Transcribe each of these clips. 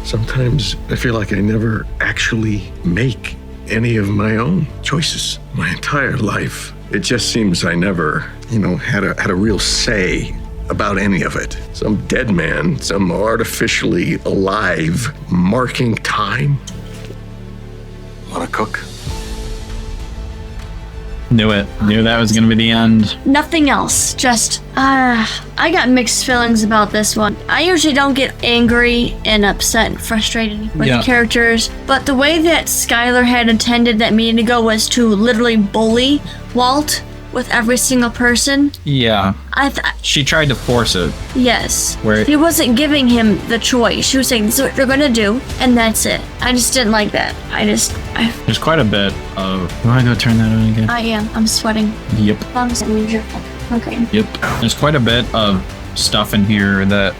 Sometimes I feel like I never actually make any of my own choices my entire life. It just seems I never, had a real say about any of it. Some dead man, some artificially alive, marking time. Wanna cook? Knew it. Knew that was gonna be the end. Nothing else. Just, I got mixed feelings about this one. I usually don't get angry and upset and frustrated with characters, but the way that Skyler had attended that meeting ago was to literally bully Walt with every single person. Yeah. She tried to force it. Yes. Where he wasn't giving him the choice. She was saying, this is what you're gonna do, and that's it. I just didn't like that. There's quite a bit of... Do I go turn that on again? I am. I'm sweating. Yep. Okay. Yep. There's quite a bit of stuff in here that,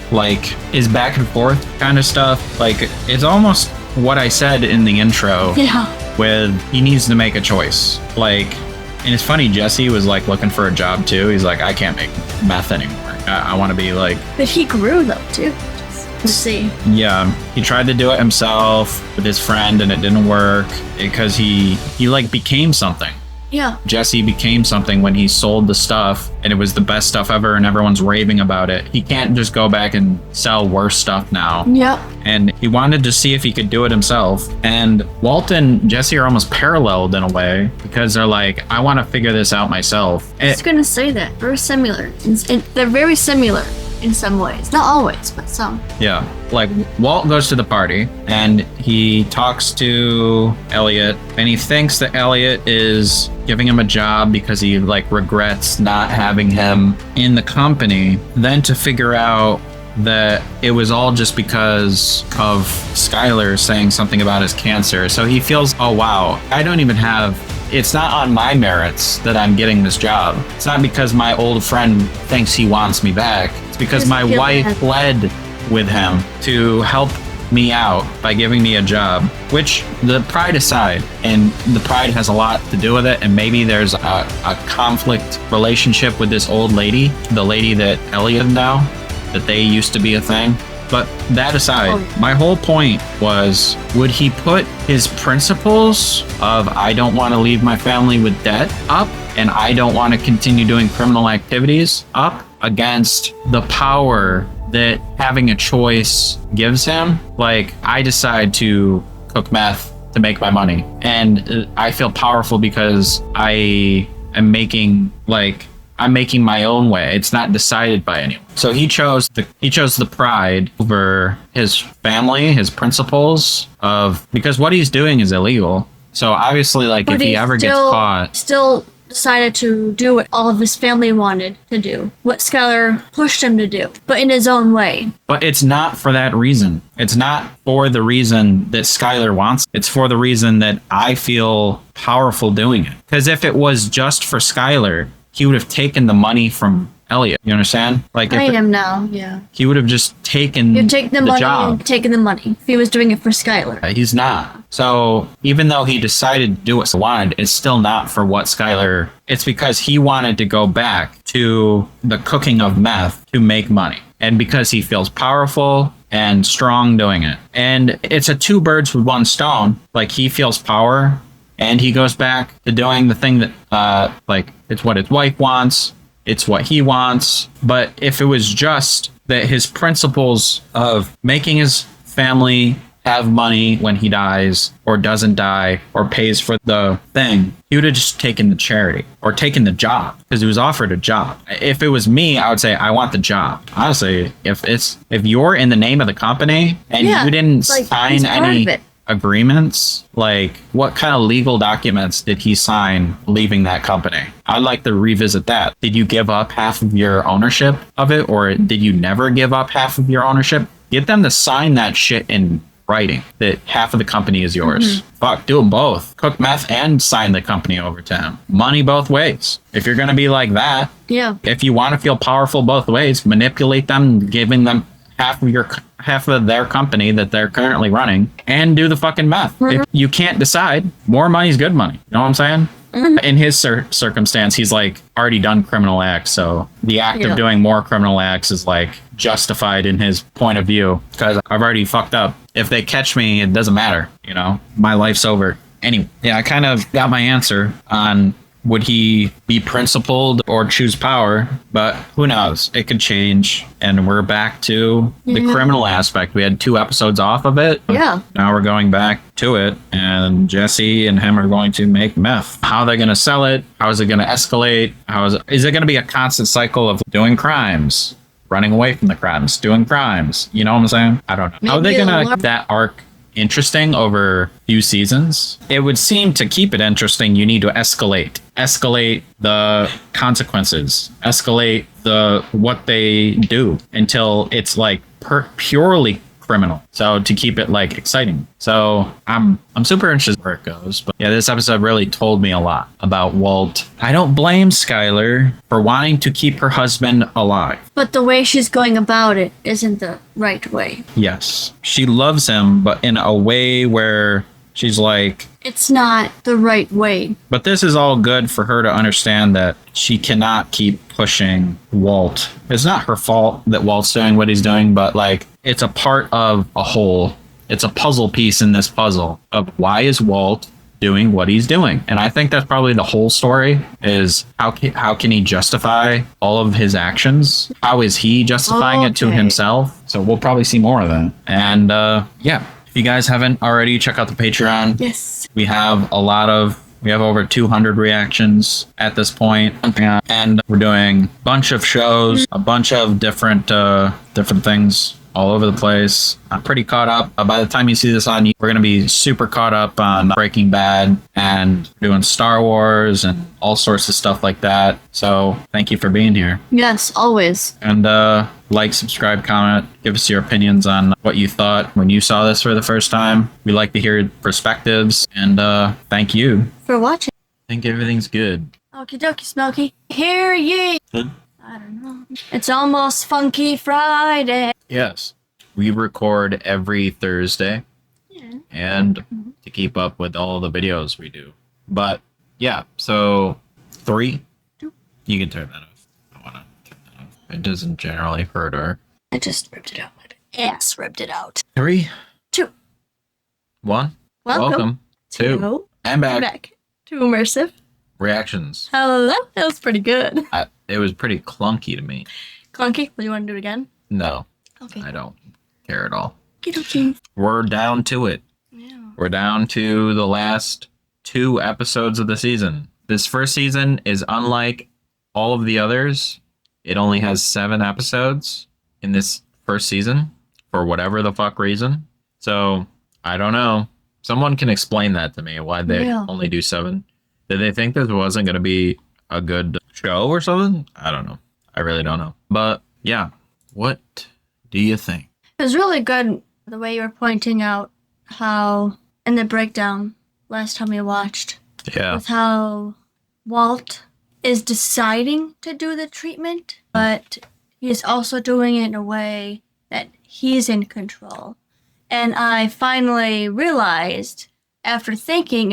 is back and forth kind of stuff. It's almost what I said in the intro. Yeah. With, he needs to make a choice. And it's funny, Jesse was looking for a job too. He's like, I can't make meth anymore. I want to be But he grew though too. Just see. Yeah, he tried to do it himself with his friend and it didn't work because he became something. Yeah. Jesse became something when he sold the stuff and it was the best stuff ever and everyone's raving about it. He can't just go back and sell worse stuff now. Yep. And he wanted to see if he could do it himself. And Walt and Jesse are almost paralleled in a way because they're like, I want to figure this out myself. I was going to say that. Very similar. They're very similar in some ways. Not always, but some. Yeah. Walt goes to the party and he talks to Elliott and he thinks that Elliott is giving him a job because he regrets not having him in the company. Then to figure out that it was all just because of Skyler saying something about his cancer. So he feels, oh wow, it's not on my merits that I'm getting this job. It's not because my old friend thinks he wants me back. It's because my wife pled with him to help me out by giving me a job, which the pride aside, and the pride has a lot to do with it, and maybe there's a conflict relationship with this old lady, the lady that Elliott now, that they used to be a thing. But that aside, my whole point was, would he put his principles of I don't want to leave my family with debt up and I don't want to continue doing criminal activities up against the power that having a choice gives him? I decide to cook meth to make my money and I feel powerful because I am making I'm making my own way. It's not decided by anyone. So he chose the pride over his family, his principles because what he's doing is illegal. So obviously, if he ever gets caught, still decided to do what all of his family wanted to do, what Skyler pushed him to do, but in his own way. But it's not for that reason. It's not for the reason that Skyler wants. It's for the reason that I feel powerful doing it. Because if it was just for Skyler, he would have taken the money from Elliott. You understand? I am now, yeah. He would have just taken the money job. And taken the money if he was doing it for Skyler. He's not. So even though he decided to do what he wanted, it's still not for what Skyler... It's because he wanted to go back to the cooking of meth to make money. And because he feels powerful and strong doing it. And it's a two birds with one stone. He feels power and he goes back to doing the thing that, it's what his wife wants. It's what he wants. But if it was just that his principles of making his family have money when he dies or doesn't die or pays for the thing, he would have just taken the charity or taken the job because he was offered a job. If it was me, I would say, I want the job. Honestly, if you're in the name of the company and you didn't sign any agreements, what kind of legal documents did he sign leaving that company? I'd like to revisit that. Did you give up half of your ownership of it, or did you never give up half of your ownership? Get them to sign that shit in writing that half of the company is yours. Fuck, do them both. Cook meth and sign the company over to him. Money both ways. If you're gonna be like that, if you want to feel powerful both ways, manipulate them, giving them half of their company that they're currently running, and do the fucking meth. If you can't decide, more money's good money. You know what I'm saying? In his circumstance, he's like already done criminal acts, so the act of doing more criminal acts is like justified in his point of view because I've already fucked up. If they catch me, it doesn't matter, you know, my life's over. Anyway, yeah, I kind of got my answer on would he be principled or choose power, but who knows? It could change. And we're back to the criminal aspect. We had 2 episodes off of it. Yeah. Now we're going back to it, and Jesse and him are going to make meth. How are they going to sell it? How is it going to escalate? Is it going to be a constant cycle of doing crimes, running away from the crimes, doing crimes? You know what I'm saying? I don't know. How are they going to that arc interesting over a few seasons? It would seem to keep it interesting, you need to escalate the consequences, escalate the what they do until it's like purely criminal. So to keep it like exciting. So I'm super interested where it goes. But yeah, this episode really told me a lot about Walt. I don't blame Skyler for wanting to keep her husband alive. But the way she's going about it isn't the right way. Yes. She loves him, but in a way where she's like, it's not the right way. But this is all good for her to understand that she cannot keep pushing Walt. It's not her fault that Walt's doing what he's doing, but like it's a part of a whole. It's a puzzle piece in this puzzle of why is Walt doing what he's doing. And I think that's probably the whole story is how can he justify all of his actions? How is he justifying it to himself? So we'll probably see more of that. And yeah. If you guys haven't already, check out the Patreon. Yes. We have over 200 reactions at this point. And we're doing a bunch of shows, a bunch of different things all over the place. I'm pretty caught up. By the time you see this on, we're going to be super caught up on Breaking Bad and doing Star Wars and all sorts of stuff like that. So thank you for being here. Yes, always. And like, subscribe, comment, give us your opinions on what you thought when you saw this for the first time. We like to hear perspectives. And thank you for watching. I think everything's good. Okie dokie, Smoky. Hear ye. I don't know. It's almost Funky Friday. Yes. We record every Thursday. Yeah. And to keep up with all the videos we do. But yeah, so 3. 2. You can turn that off. I want to turn that off. It doesn't generally hurt her. I just ripped it out. My ass ripped it out. 3. 2. 1. Welcome. 2. I'm back. To Immersive. Reactions. Hello. That was pretty good. It was pretty clunky to me. Clunky? Well, you want to do it again? No. Okay. I don't care at all. Okay. We're down to it. Yeah. We're down to the last 2 episodes of the season. This first season is unlike all of the others. It only has 7 episodes in this first season for whatever the fuck reason. So, I don't know. Someone can explain that to me, why they only do 7. Did they think this wasn't going to be a good show or something? I don't know. I really don't know. But yeah, what do you think? It was really good the way you were pointing out how in the breakdown last time we watched. Yeah. With how Walt is deciding to do the treatment, but he is also doing it in a way that he's in control. And I finally realized after thinking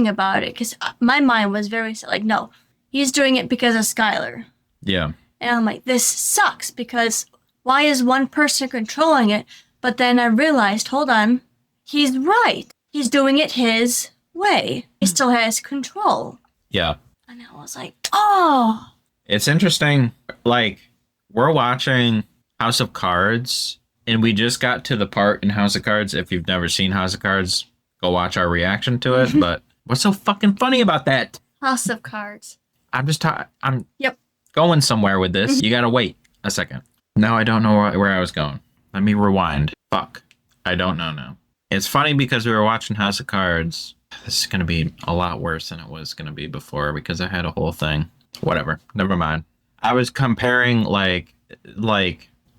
about it, because my mind was very like, no, he's doing it because of Skyler. Yeah. And I'm like, this sucks because why is one person controlling it? But then I realized, hold on, he's right. He's doing it his way. He still has control. Yeah. And I was like, oh. It's interesting. Like, we're watching House of Cards, and we just got to the part in House of Cards. If you've never seen House of Cards, go watch our reaction to it. But what's so fucking funny about that? House of Cards. I'm going somewhere with this. You gotta wait a second. Now I don't know where I was going. Let me rewind. Fuck. I don't know now. It's funny because we were watching House of Cards. This is gonna be a lot worse than it was gonna be before because I had a whole thing. Whatever. Never mind. I was comparing like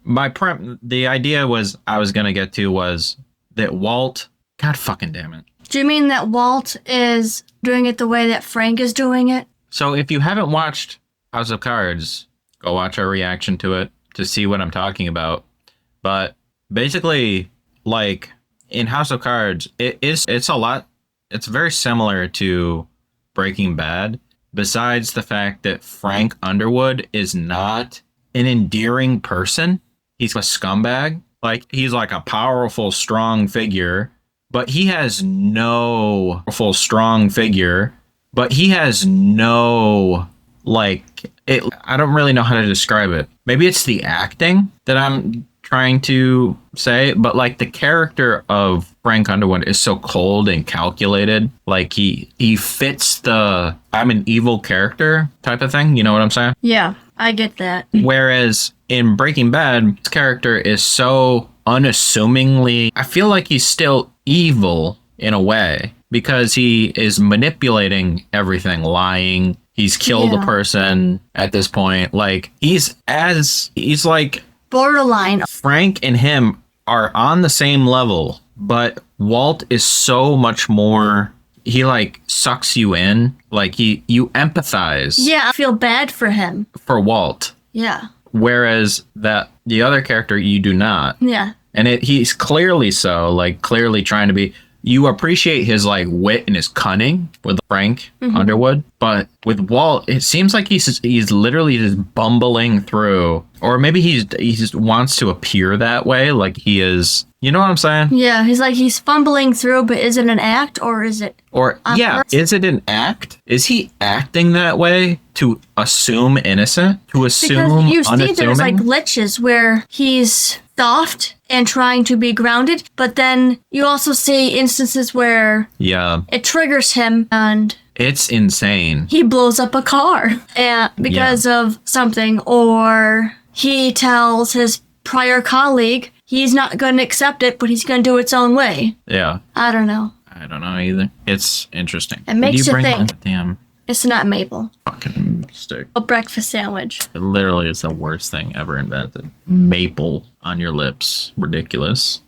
the idea was I was gonna get to was that Walt. God fucking damn it. Do you mean that Walt is doing it the way that Frank is doing it? So if you haven't watched House of Cards, go watch our reaction to it to see what I'm talking about. But basically, like in House of Cards, it's very similar to Breaking Bad, besides the fact that Frank Underwood is not an endearing person. He's a scumbag. Like, he's like a powerful, strong figure, but he has no like it. I don't really know how to describe it. Maybe it's the acting that I'm trying to say, but like the character of Frank Underwood is so cold and calculated. Like he fits the I'm an evil character type of thing. You know what I'm saying? Yeah, I get that. Whereas in Breaking Bad, his character is so unassumingly, I feel like he's still evil in a way because he is manipulating everything, lying. He's killed a person at this point. Like he's like borderline. Frank and him are on the same level, but Walt is so much more. He like sucks you in. Like you empathize. Yeah, I feel bad for him. For Walt. Yeah. Whereas the other character you do not. Yeah. And he's clearly so, like clearly trying to be. You appreciate his like wit and his cunning with Frank Underwood, but with Walt, it seems like he's literally just bumbling through, or maybe he just wants to appear that way, like he is. You know what I'm saying? Yeah, he's fumbling through, but is it an act or is it? Or is it an act? Is he acting that way to assume innocent? To assume because you see, unassuming? there's like glitches where he's soft and trying to be grounded, but then you also see instances where it triggers him and it's insane. He blows up a car because of something, or he tells his prior colleague he's not going to accept it, but he's going to do it its own way. Yeah. I don't know. I don't know either. It's interesting. It makes you think. Damn. It's not maple. Fucking stick. A breakfast sandwich. It literally is the worst thing ever invented. Maple on your lips. Ridiculous.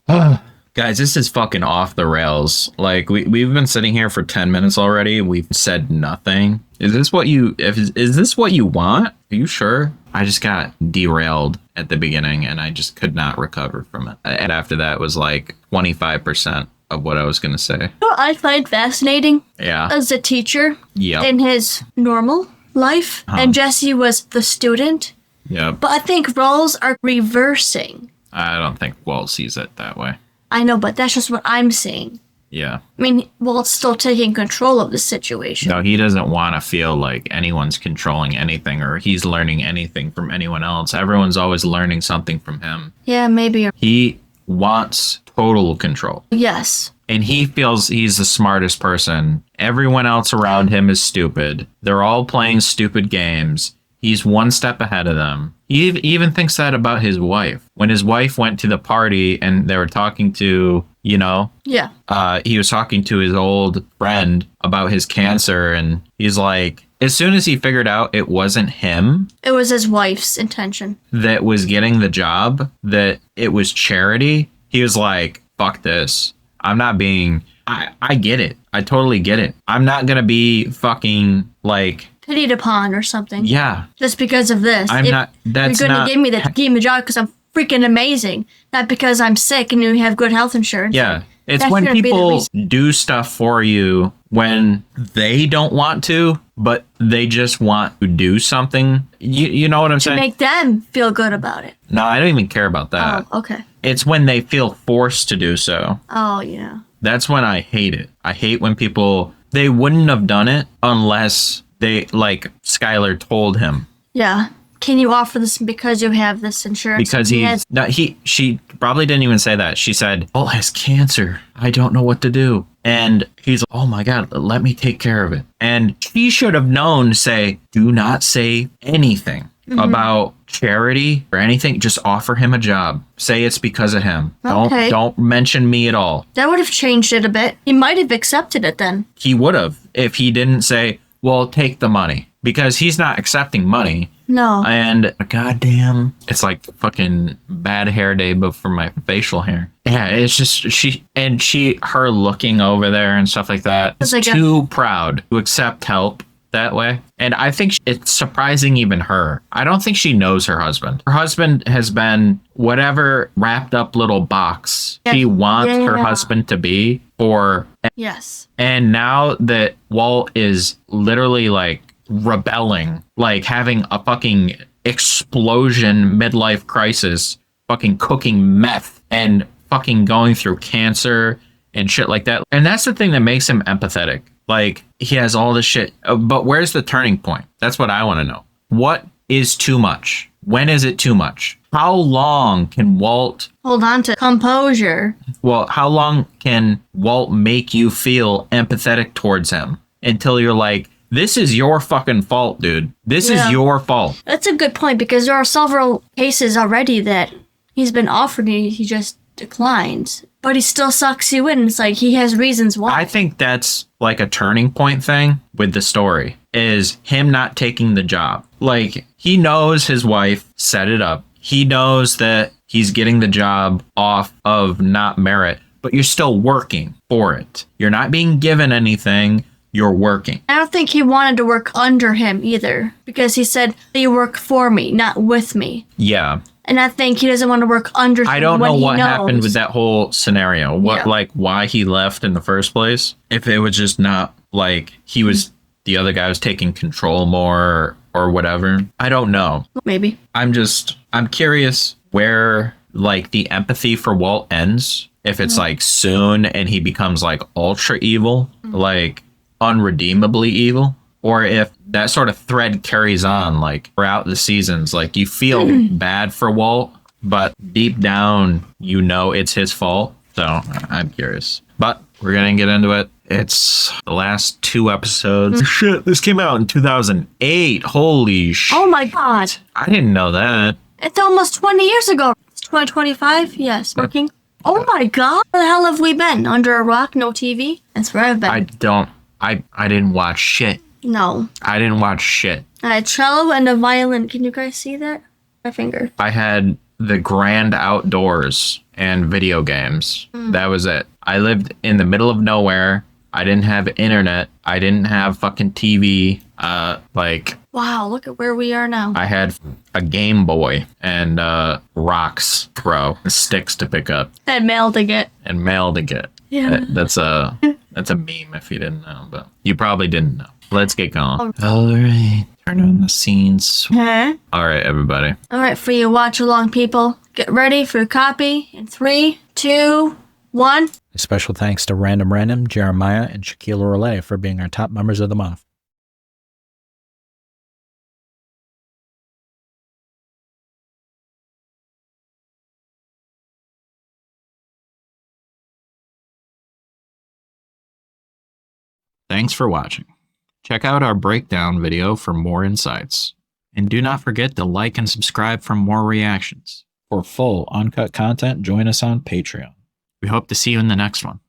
Guys, this is fucking off the rails. Like, we've been sitting here for 10 minutes already. We've said nothing. Is this what you want? Are you sure? I just got derailed at the beginning and I just could not recover from it. And after that was like 25% of what I was going to say. You know what I find fascinating? Yeah. As a teacher in his normal life, and Jesse was the student. Yeah. But I think roles are reversing. I don't think Walt sees it that way. I know, but that's just what I'm seeing. Yeah. I mean, Walt's still taking control of the situation. No, he doesn't want to feel like anyone's controlling anything or he's learning anything from anyone else. Everyone's always learning something from him. Yeah, maybe. He wants total control. Yes. And he feels he's the smartest person. Everyone else around him is stupid. They're all playing stupid games. He's one step ahead of them. He even thinks that about his wife. When his wife went to the party and they were talking to, you know, he was talking to his old friend about his cancer. And he's like, as soon as he figured out it wasn't him. It was his wife's intention. That was getting the job, that it was charity. He was like, fuck this. I'm not being, I get it. I totally get it. I'm not going to be fucking like pitied upon or something. Yeah. Just because of this. You're going to give me the job because I'm freaking amazing, not because I'm sick and you have good health insurance. Yeah. It's when people do stuff for you when they don't want to, but they just want to do something. You know what I'm saying? To make them feel good about it. No, I don't even care about that. Oh, okay. It's when they feel forced to do so. Oh, yeah. That's when I hate it. I hate when people, they wouldn't have done it unless they, like Skyler told him. Yeah. Can you offer this because you have this insurance? Because she probably didn't even say that. She said, Walt has cancer. I don't know what to do. And he's like, oh my God, let me take care of it. And she should have known to say, do not say anything about charity or anything. Just offer him a job. Say it's because of him. Okay. Don't mention me at all. That would have changed it a bit. He might have accepted it then. He would have if he didn't say, well, take the money. Because he's not accepting money. No. And goddamn, it's like fucking bad hair day, but for my facial hair. Yeah, it's just her looking over there and stuff like that. It's like too proud to accept help that way. And I think it's surprising even her. I don't think she knows her husband. Her husband has been whatever wrapped up little box she wants her husband to be for. Yes. And now that Walt is literally like rebelling, like having a fucking explosion midlife crisis, fucking cooking meth and fucking going through cancer and shit like that. And that's the thing that makes him empathetic. Like, he has all this shit, but where's the turning point? That's what I want to know. What is too much? When is it too much? How long can Walt hold on to composure? Well, how long can Walt make you feel empathetic towards him until you're like, this is your fucking fault, dude. This is your fault. That's a good point, because there are several cases already that he's been offered and he just declines. But he still sucks you in. It's like he has reasons why. I think that's like a turning point thing with the story, is him not taking the job. Like, he knows his wife set it up. He knows that he's getting the job off of not merit, but you're still working for it. You're not being given anything. You're working. I don't think he wanted to work under him either, because he said, you work for me, not with me. Yeah. And I think he doesn't want to work under him. I don't know what happened with that whole scenario. Like, why he left in the first place. If it was just not like he was, the other guy was taking control more or whatever. I don't know. Maybe. I'm curious where like the empathy for Walt ends. If it's like soon and he becomes like ultra evil, like unredeemably evil, or if that sort of thread carries on like throughout the seasons. Like, you feel bad for Walt, but deep down, you know it's his fault. So I'm curious, but we're going to get into it. It's the last 2 episodes. Shit, this came out in 2008. Holy shit. Oh my God. I didn't know that. It's almost 20 years ago. It's 2025. Yes, working. Oh my God. Where the hell have we been? Under a rock? No TV? That's where I've been. I didn't watch shit. No. I didn't watch shit. I had a cello and a violin. Can you guys see that? My finger. I had the grand outdoors and video games. That was it. I lived in the middle of nowhere. I didn't have internet. I didn't have fucking TV. Wow, look at where we are now. I had a Game Boy and rocks, bro, and sticks to pick up. And mail to get. Yeah. That's a meme if you didn't know, but you probably didn't know. Let's get going. All right. Turn on the scenes. Huh? All right, everybody. All right, for you watch along people, get ready for a copy in 3, 2, 1. A special thanks to Random, Jeremiah, and Shaquille Relay for being our top members of the month. Thanks for watching. Check out our breakdown video for more insights. And do not forget to like and subscribe for more reactions. For full uncut content, join us on Patreon. We hope to see you in the next one.